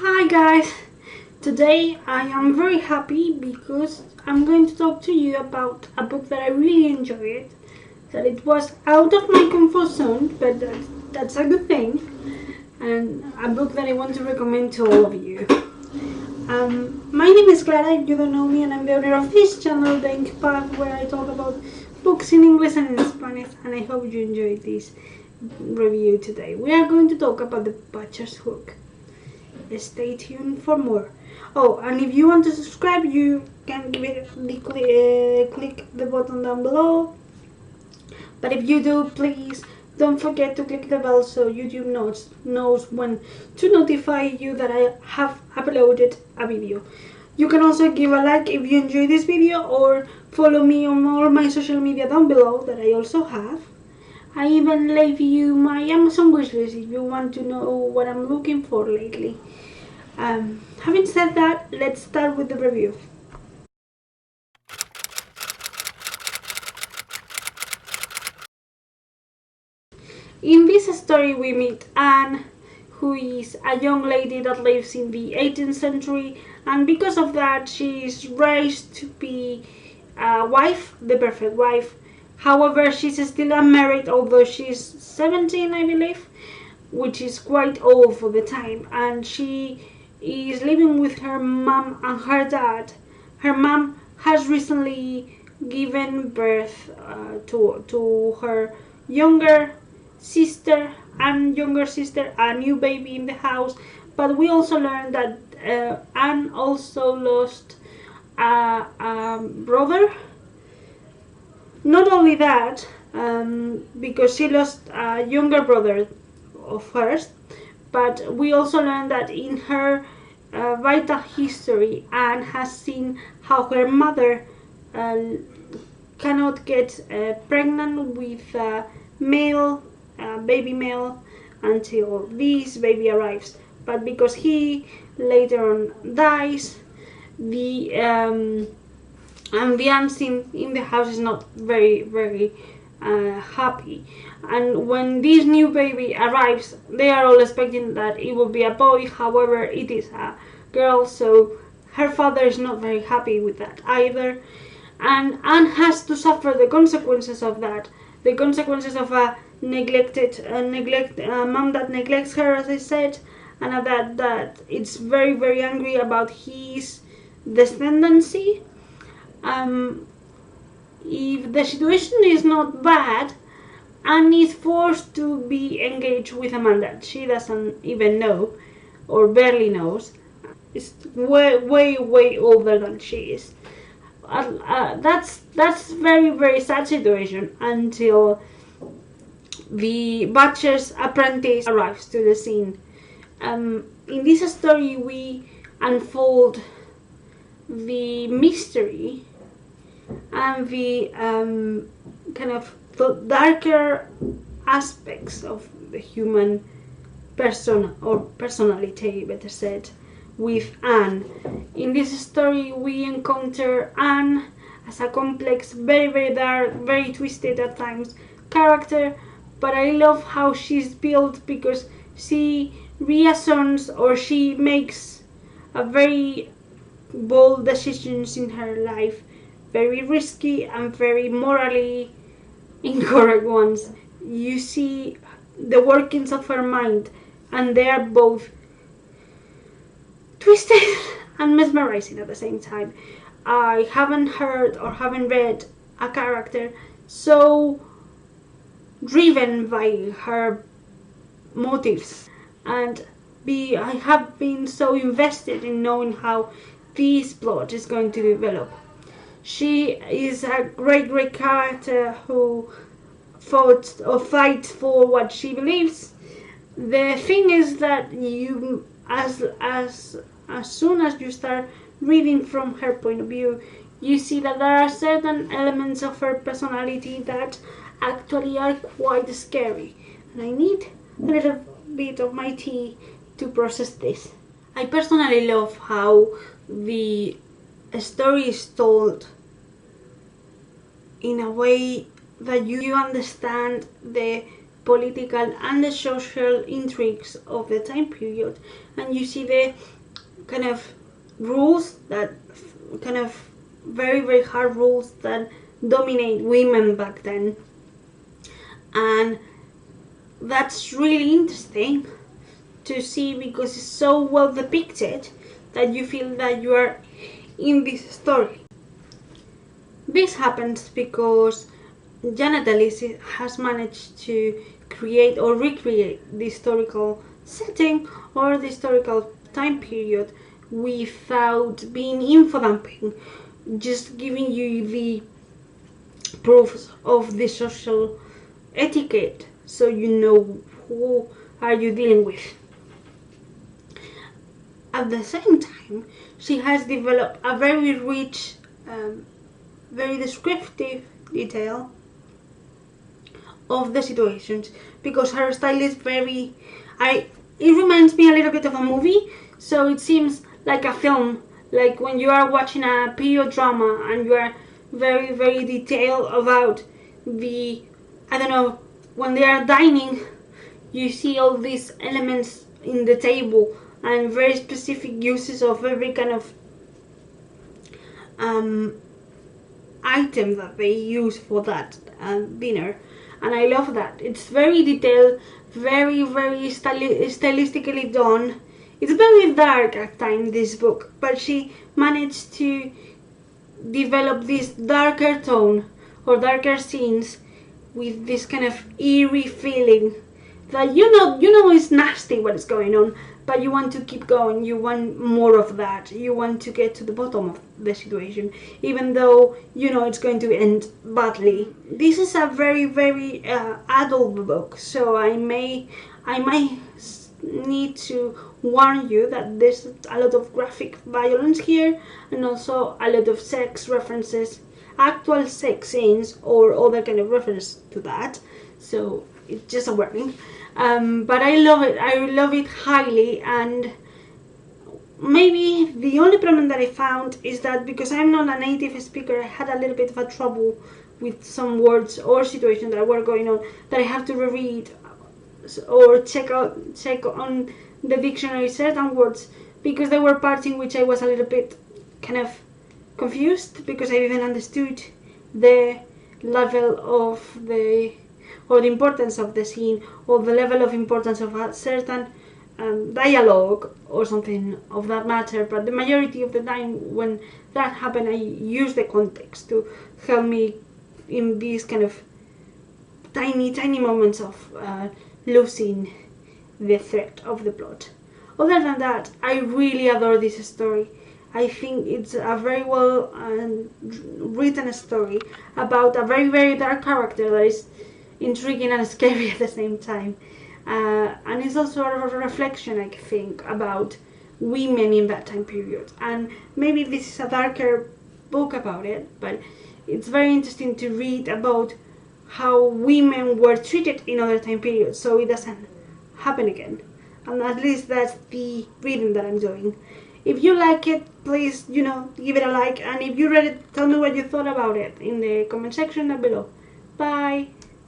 Hi guys! Today I am very happy because I'm going to talk to you about a book that I really enjoyed. That it was out of my comfort zone, but that's a good thing. And a book that I want to recommend to all of you. My name is Clara, if you don't know me, and I'm the owner of this channel, The Ink Path, where I talk about books in English and in Spanish, and I hope you enjoyed this review today. We are going to talk about The Butcher's Hook. Stay tuned for more. Oh, and if you want to subscribe, you can click the button down below. But if you do, please don't forget to click the bell so YouTube knows when to notify you that I have uploaded a video. You can also give a like if you enjoy this video, or follow me on all my social media down below that I also have. I even leave you my Amazon wishlist if you want to know what I'm looking for lately. Having said that, let's start with the review. In this story we meet Anne, who is a young lady that lives in the 18th century, and because of that she is raised to be a wife, the perfect wife. However, she's still unmarried, although she's 17, I believe, which is quite old for the time, and she is living with her mom and her dad. Her mom has recently given birth to her younger sister a new baby in the house, but we also learned that Anne also lost a brother. Not only that, because she lost a younger brother of hers, but we also learned that in her vital history, Anne has seen how her mother cannot get pregnant with a baby male until this baby arrives. But because he later on dies, the ambience in the house is not very happy. And when this new baby arrives, they are all expecting that it will be a boy. However, it is a girl, so her father is not very happy with that either, and Anne has to suffer the consequences of that, the consequences of a mom that neglects her, as I said, and a dad that it's very angry about his descendancy. If the situation is not bad, Anne is forced to be engaged with a man that she doesn't even know, or barely knows. Is way older than she is. That's very sad situation until the butcher's apprentice arrives to the scene. In this story we unfold the mystery and the kind of the darker aspects of the human person, or personality better said, with Anne. In this story we encounter Anne as a complex, very dark, very twisted at times character, but I love how she's built because she reassumes, or she makes a very bold decisions in her life, very risky and very morally incorrect ones. You see the workings of her mind, and they are both twisted and mesmerizing at the same time. I haven't heard or haven't read a character so driven by her motives, and I have been so invested in knowing how this plot is going to develop. She is a great character who fights for what she believes. The thing is that you, as soon as you start reading from her point of view, you see that there are certain elements of her personality that actually are quite scary, and I need a little bit of my tea to process this. I personally love how the story is told in a way that you understand the political and the social intrigues of the time period, and you see the kind of rules that kind of very, very hard rules that dominate women back then. And that's really interesting to see because it's so well depicted that you feel that you are in this story. This happens because Janet Ellis has managed to create or recreate the historical setting or the historical time period without being info-dumping, just giving you the proofs of the social etiquette so you know who are you dealing with. At the same time, she has developed a very rich, very descriptive detail of the situations because her style is very, it reminds me a little bit of a movie, so it seems like a film, like when you are watching a period drama and you are very, very detailed about the, I don't know, when they are dining, you see all these elements in the table and very specific uses of every kind of item that they use for that dinner, and I love that. It's very detailed, very, very stylistically done. It's very dark at times, this book, but she managed to develop this darker tone or darker scenes with this kind of eerie feeling that you know it's nasty what is going on, but you want to keep going, you want more of that, you want to get to the bottom of the situation, even though you know it's going to end badly. This is a very, very adult book, so I might need to warn you that there's a lot of graphic violence here and also a lot of sex references, actual sex scenes or other kind of reference to that, so it's just a warning. But I love it highly, and maybe the only problem that I found is that because I'm not a native speaker, I had a little bit of a trouble with some words or situations that were going on that I have to reread or check on the dictionary certain words, because there were parts in which I was a little bit kind of confused because I didn't understood the level of the importance of the scene or the level of importance of a certain dialogue or something of that matter. But the majority of the time when that happened, I used the context to help me in these kind of tiny moments of losing the thread of the plot. Other than that, I really adore this story. I think it's a very well written story about a very, very dark character that is intriguing and scary at the same time, and it's also a reflection, I think, about women in that time period. And maybe this is a darker book about it, but it's very interesting to read about how women were treated in other time periods so it doesn't happen again. And at least that's the reading that I'm doing. If you like it, please, give it a like, and if you read it, tell me what you thought about it in the comment section down below. Bye!